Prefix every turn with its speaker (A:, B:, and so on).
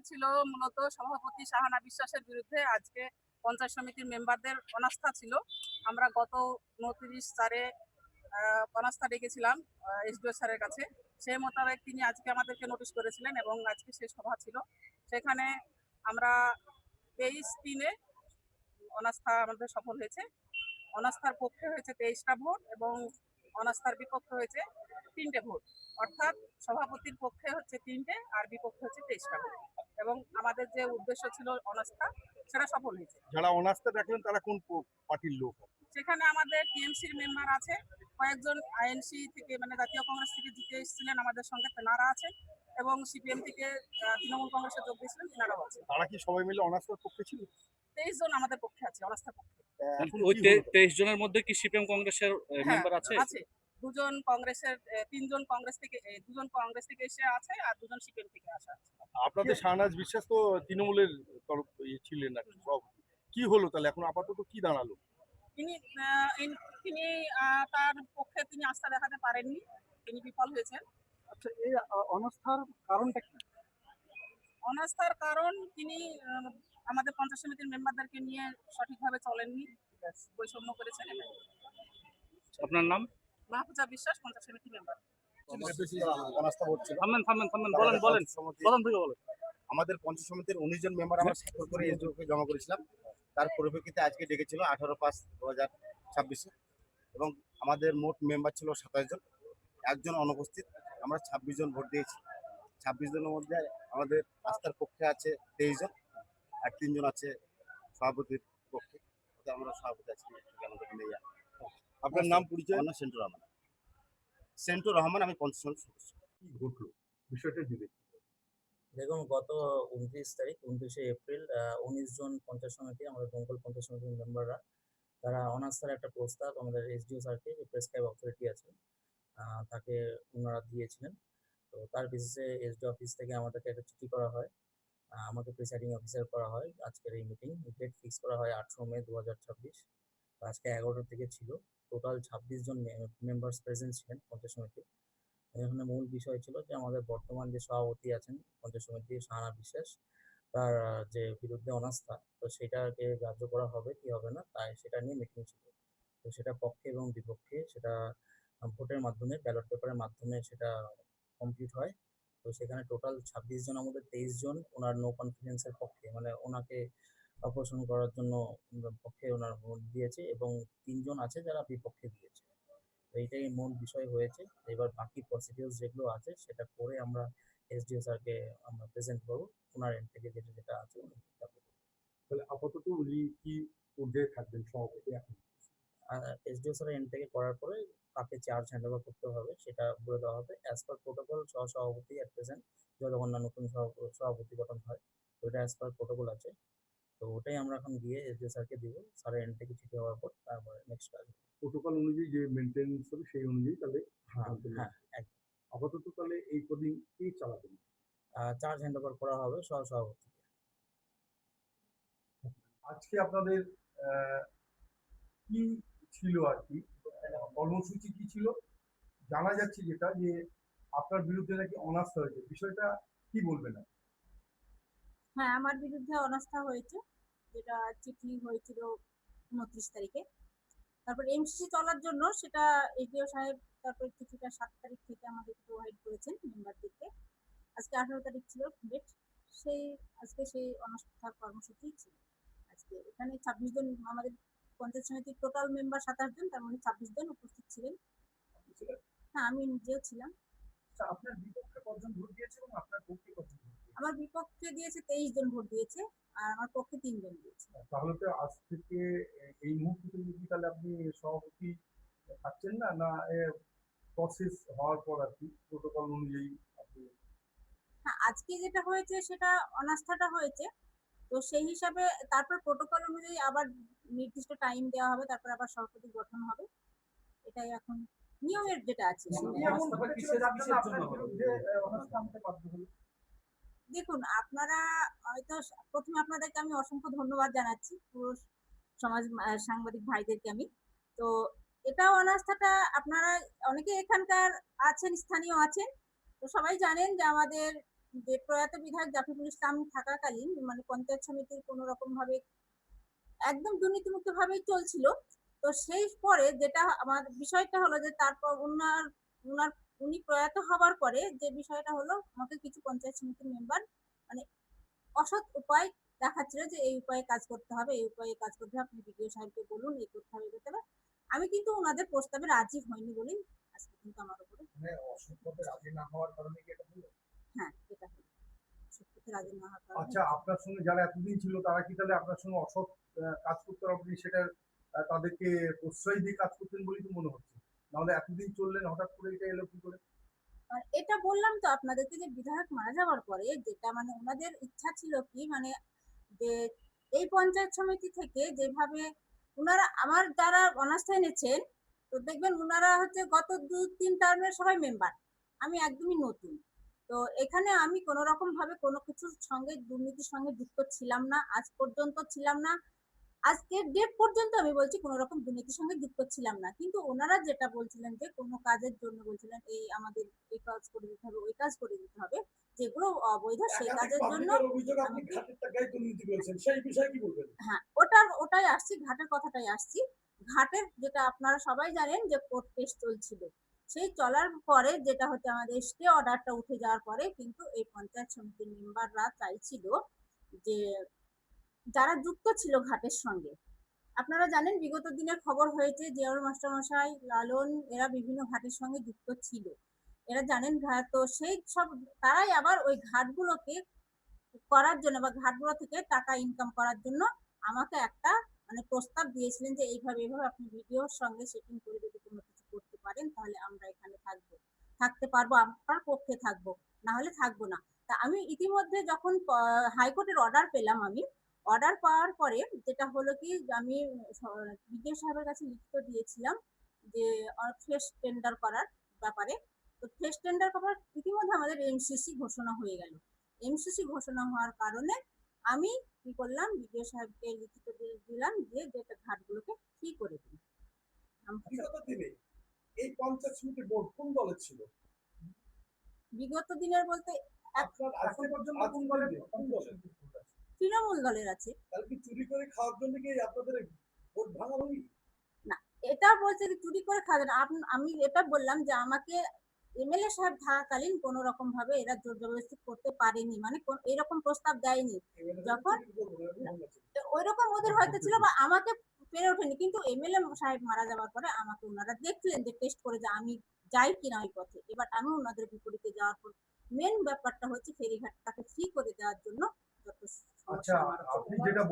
A: ছিল মূলত সভাপতি শাহানা বিশ্বাসের বিরুদ্ধে। আজকে পঞ্চায়েত সমিতির মেম্বারদের অনাস্থা ছিল। আমরা গত 29/4 অনাস্থা ডেকেছিলাম এসডিও স্যারের কাছে। সেই মোতাবেক তিনি আজকে আমাদেরকে নোটিশ করেছিলেন এবং আজকে সে সভা ছিল। সেখানে আমরা 23/3 অনাস্থা আমাদের সফল হয়েছে। অনাস্থার পক্ষে হয়েছে 23টা ভোট এবং অনাস্থার বিপক্ষে হয়েছে 3টে ভোট। অর্থাৎ সভাপতির পক্ষে হচ্ছে 3টে আর বিপক্ষে হচ্ছে 23টা ভোট। এবং আমাদের যে উদ্দেশ্য ছিল অনাস্থা, সেটা সফল হয়েছে।
B: যারা অনাস্থা রাখলেন তারা কোন পার্টির লোক?
A: সেখানে আমাদের টিএমসির মেম্বার আছে, কয়েকজন আইএনসি থেকে মানে জাতীয় কংগ্রেস থেকে জিতে এসেছিলেন আমাদের সঙ্গে, তেনারা আছেন, এবং সিপিএম থেকে তৃণমূল কংগ্রেসে যোগ দিয়েছিলেন, তেনারাও আছেন।
B: তারা কি সবাই মিলে অনাস্থার পক্ষে ছিল?
A: 23 জন আমাদের পক্ষে আছে, অনাস্থার পক্ষে।
C: ওই 23 জনের মধ্যে কি সিপিএম কংগ্রেসের মেম্বার আছে?
A: আছে, 2জন কংগ্রেসের, 3জন কংগ্রেস থেকে, 2জন কংগ্রেস থেকে এসে আছে আর 2জন সিপিএম থেকে আসা আছে।
B: আপনাদের শাহনাজ বিশ্বাস তো তৃণমূলের তরফ ছিলেন আর সব কি হলো তাহলে এখন আপাতত কি দাঁড়ালো?
A: তিনি তার পক্ষে তিনি আস্থা দেখাতে পারেননি, তিনি বিফল হয়েছেন।
B: আচ্ছা, এই অনাস্থার কারণটা কি?
A: অনাস্থার কারণ তিনি আমাদের পঞ্চায়েত সমিতির মেম্বারদেরকে নিয়ে সঠিকভাবে চলেননি, বৈষম্য করেছেন।
C: আপনার নাম?
A: মাহফুজা বিশ্বাস, পঞ্চায়েত সমিতির মেম্বার।
B: অনাস্থা ভোট ছিল।
D: আমাদের পঞ্চায়েত সমিতির 19 জন মেম্বার আমরা স্বাক্ষর করে এসডিওকে জমা করেছিলাম। তার পরিপ্রেক্ষিতে আজকে ডেকেছিল 18/5/2026 এবং আমাদের মোট মেম্বার ছিল 27 জন, একজন অনুপস্থিত। আমরা 26 জন ভোট দিয়েছি। 26 জনের মধ্যে আমাদের আস্থার পক্ষে আছে 23 জন আর 3 জন আছে সভাপতির পক্ষে। আমরা সভাপতি আজকে আমাদের নিয়ে।
B: আপনার নাম পরিচয়?
D: আমার নাম সেন্টুর রহমান, আমি পঞ্চায়েত সমিতির সদস্য।
B: কি ঘটলো বিষয়টা দিবে?
E: দেখুন, গত 29 এপ্রিল 19 জন পঞ্চায়েত সমিতি, আমাদের দমকল পঞ্চায়েত সমিতির মেম্বাররা, তারা অনাস্থার একটা প্রস্তাব আমাদের এসডিও স্যারকে, যে প্রেসক্রাইব অথরিটি আছে তাকে ওনারা দিয়েছিলেন। তো তার বেসিসে এসডিও অফিস থেকে আমাদেরকে একটা চিঠি করা হয়, আমাকে প্রিসাইডিং অফিসার করা হয়। আজকের এই মিটিং ডেট ফিক্স করা হয় 18 মে 2026। আজকে 11টা থেকে ছিল। টোটাল 26 জন মেম্বার্স প্রেজেন্ট ছিলেন পঞ্চায়েত সমিতি। এখানে মূল বিষয় ছিল যে আমাদের বর্তমান যে সভাপতি আছেন পঞ্চায়েত সমিতির শাহানা বিশ্বাস, তার যে বিরুদ্ধে অনাস্থা, তো সেটাকে গ্রাহ্য করা হবে কি হবে না, তাই সেটা নিয়ে মিটিং ছিল। তো সেটা পক্ষে এবং বিপক্ষে সেটা ভোটের মাধ্যমে, ব্যালট পেপারের মাধ্যমে সেটা কমপ্লিট হয়। তো সেখানে টোটাল 26 জন, আমাদের 23 জন ওনার নো কনফিডেন্সের পক্ষে, মানে ওনাকে অপসারণ করার জন্য পক্ষে ওনার ভোট দিয়েছে, এবং 3 জন আছে যারা বিপক্ষে দিয়েছে। তো এইটাই মূল বিষয় হয়েছে। এবার বাকি প্রসিডিউর যেগুলো আছে সেটা করে আমরা এসডিও স্যারকে আমরা প্রেজেন্ট করবো, ওনার এন্ড থেকে যেটা আছে উনি
B: তাহলে আপাতত উনি কি পর্যায়ে থাকবেন সভাপতি? এখন
E: এসডিও স্যারের এন্ড থেকে করার পরে কাকে চার্জ হ্যান্ড ওভার করতে হবে সেটা বলে দেওয়া হবে। অ্যাজ পার প্রোটোকল সভাপতি অ্যাট প্রেজেন্ট যতক্ষণ না নতুন সভাপতি গঠন হয়, ওইটা অ্যাজ পার প্রোটোকল আছে। তো ওটাই আমরা এখন গিয়ে এসডিও স্যারকে দিব। স্যারের এন্ড থেকে চিঠি হওয়ার পর তারপরে নেক্সট কাজ
B: প্রোটোকল অনুযায়ী যে মেনটেন্স হবে সেই অনুযায়ী তাহলে আপাতত তাহলে এই কদিন কি চালাবেন?
E: চার্জ হ্যান্ড ওভার করা হবে সভাপতি।
B: আজকে আপনাদের কি ছিল আর কি কর্মসূচি কি ছিল? জানা যাচ্ছে যেটা যে আপনার বিরুদ্ধে নাকি অনাস্থা হয়েছে, বিষয়টা কি বলবেন?
F: হ্যাঁ, আমার বিরুদ্ধে অনাস্থা হয়েছে, যেটা চিঠি হয়েছিল 29 তারিখে। তারপর এমসিসি চলার জন্য সেটা এডিও সাহেব তারপর চিঠিটা 7 তারিখ থেকে আমাদের প্রোভাইড করেছেন মেম্বারদেরকে। আজকে 18 তারিখ ছিল ডেট, আজকে সেই অনাস্থার কর্মসূচি ছিল। আজকে এখানে 26 জন, আমাদের পঞ্চায়েত সমিতির টোটাল মেম্বার 27 জন, তার মধ্যে 26 জন উপস্থিত ছিলেন। হ্যাঁ, আমি নিজেও ছিলাম।
B: আপনার বিপক্ষে কতজন ভোট দিয়েছে এবং আপনার পক্ষে কতজন?
F: আমার বিপক্ষে দিয়েছে 23 জন ভোট দিয়েছে, আর আমার পক্ষে 3 জন দিয়েছে।
B: তাহলে তো আজ থেকে এই মুহূর্তে কি তাহলে আপনি সভাপতি থাকছেন না, না প্রসেস হওয়ার পর আর কি প্রোটোকল অনুযায়ী আপনি?
F: হ্যাঁ, আজকে যেটা হয়েছে সেটা অনাস্থাটা হয়েছে, তো সেই হিসাবে তারপর প্রোটোকল অনুযায়ী আবার নির্দিষ্ট টাইম দেওয়া হবে, তারপর আবার সভাপতি গঠন হবে। এটাই এখন নিয়মের যেটা আছে। দেখুন, আপনারা হয়তো প্রথমে আপনাদেরকে আমি অসংখ্য ধন্যবাদ জানাচ্ছি, পুরো সমাজ সাংবাদিক ভাইদেরকে আমি। তো এটাও অনাস্থাটা আপনারা অনেকে এখানকার আছেন, স্থানীয় আছেন, তো সবাই জানেন যে আমাদের যে প্রয়াত বিধায়ক জাফিরুল ইসলাম থাকাকালীন মানে পঞ্চায়েত সমিতির কোনো রকম ভাবে একদম দুর্নীতিমুক্ত ভাবেই চলছিল। তো সেই পরে যেটা আমার বিষয়টা হলো যে তারপর উনার উনি প্রয়াত হবার পরে যে বিষয়টা হলো আমাকে কিছু পঞ্চায়েত সমিতির মেম্বার মানে অসৎ উপায় দেখাচ্ছিল যে এই উপায়ে কাজ করতে হবে, এই উপায়ে কাজ করতে হবে, আপনি বিডিও সাহেবকে বলুন, এই করতে হবে, করতে হবে। আমি কিন্তু ওনাদের প্রস্তাবে রাজি হয়নি বলেই আজকে কিন্তু আমার উপরে
B: মানে অসৎভাবে রাজি না হওয়ার কারণে কি এটা হলো?
F: হ্যাঁ এটা হলো সত্যিতে রাজি না হওয়ার কারণে।
B: আচ্ছা, আপনার সঙ্গে যারা এতদিন ছিল তারা কি তাহলে আপনার সঙ্গে অসৎ কাজ করতে আপনি সেটা তাদেরকে প্রশ্রয় দিয়ে কাজ করতেন বলেই তো মনে হচ্ছে, নাহলে এতদিন চললেন হঠাৎ করে এটা এলো কি করে?
F: আর এটা বললাম তো আপনাদেরকে যে বিধায়ক মারা যাওয়ার পরে যেটা মানে ওনাদের ইচ্ছা ছিল কি মানে যে এই পঞ্চায়েত সমিতি থেকে যেভাবে ওনারা আমার যারা অনাস্থা এনেছেন তো দেখবেন ওনারা হচ্ছে গত 2-3 টার্মের সবাই মেম্বার, আমি একদমই নতুন। তো এখানে আমি কোনো রকম ভাবে কোনো কিছুর সঙ্গে দুর্নীতির সঙ্গে যুক্ত ছিলাম না, আজ পর্যন্ত ছিলাম না। আজকের ডেট পর্যন্ত আমি বলছি কোনো রকম দুর্নীতির সঙ্গে যুক্ত ছিলাম না, কিন্তু ওনারা যেটা বলছিলেন যে কোনো কাজের জন্য বলছিলেন এই আমাদের এই কাজ করে দিতে হবে, ওই কাজ করে দিতে হবে, যেগুলো অবৈধ সেই কাজের জন্য
B: অভিযোগ আপনি
F: আমাকে
B: ঘাটের টাকায় দুর্নীতি করেছেন, সেই বিষয়ে কি বলবেন?
F: হ্যাঁ ওটাই আসছি, ঘাটের কথাটাই আসছি। ঘাটের যেটা আপনারা সবাই জানেন যে কোর্ট কেস চলছিল, সেই চলার পরে যেটা হচ্ছে আমাদের স্টে অর্ডারটা উঠে যাওয়ার পরে কিন্তু এই পঞ্চায়েত সমিতির মেম্বাররা চাইছিল যে যারা যুক্ত ছিল ঘাটের সঙ্গে, আপনারা জানেন বিগত দিনের খবর হয়েছে জিয়াউর মাস্টারমশাই, লালন এরা বিভিন্ন ঘাটের সঙ্গে যুক্ত ছিল, এরা জানেন ঘাট, তো সেই সব তারাই আবার ওই ঘাটগুলোকে করার জন্য বা ঘাটগুলো থেকে টাকা ইনকাম করার জন্য আমাকে একটা মানে প্রস্তাব দিয়েছিলেন যে এইভাবে আপনি ভিডিওর সঙ্গে সেটিং করে যদি কোনো কিছু করতে পারেন তাহলে আমরা এখানে থাকতে পারবো, আপনার পক্ষে থাকবো, না হলে থাকবো না। তা আমি ইতিমধ্যে যখন হাইকোর্টের অর্ডার পেলাম, আমি অর্ডার পাওয়ার পরে যেটা হলো কি আমি বিডিও সাহেবের কাছে লিখিত দিয়েছিলাম যে ফ্রেশ টেন্ডার করার ব্যাপারে। তো ফ্রেশ টেন্ডার করার ইতিমধ্যে আমাদের এমসিসি ঘোষণা হয়ে গেল। এমসিসি ঘোষণা হওয়ার কারণে আমি কি করলাম বিডিও সাহেবকে লিখিত দিলাম যে যেটা ঘাটগুলোকে ফ্রি করে দিন।
B: বিগত দিনে এই পঞ্চায়েত সমিতির বোর্ড কোন দলের ছিল?
F: বিগত দিনের বলতে
B: আপনার আজকে পর্যন্ত কোন দলের
F: তৃণমূল দলের আছে।
B: তাহলে কি চুরি করে খাওয়ার জন্য কি আপনাদের ভোট ভাঙাভাঙি?
F: না এটা বলছে যে চুরি করে খাওয়া যায় না। আমি এটা বললাম যে আমাকে এমএলএ সাহেব থাকাকালীন কোন রকম ভাবে এরা জোর জবরদস্তি করতে পারেনি, মানে এরকম প্রস্তাব দেয়নি যখন ওইরকম ওদের হয়তো ছিল বা আমাকে পেরে ওঠেনি, কিন্তু এমএলএ সাহেব মারা যাওয়ার পরে আমাকে ওনারা দেখলেন যে টেস্ট করে যে আমি যাই কিনা ওই পথে, এবার আমি ওনাদের বিপরীতে যাওয়ার পর মেন ব্যাপারটা হচ্ছে ফেরিঘাটটাকে ফ্রি করে দেওয়ার জন্য যত
B: আচ্ছা, আপনি যেটা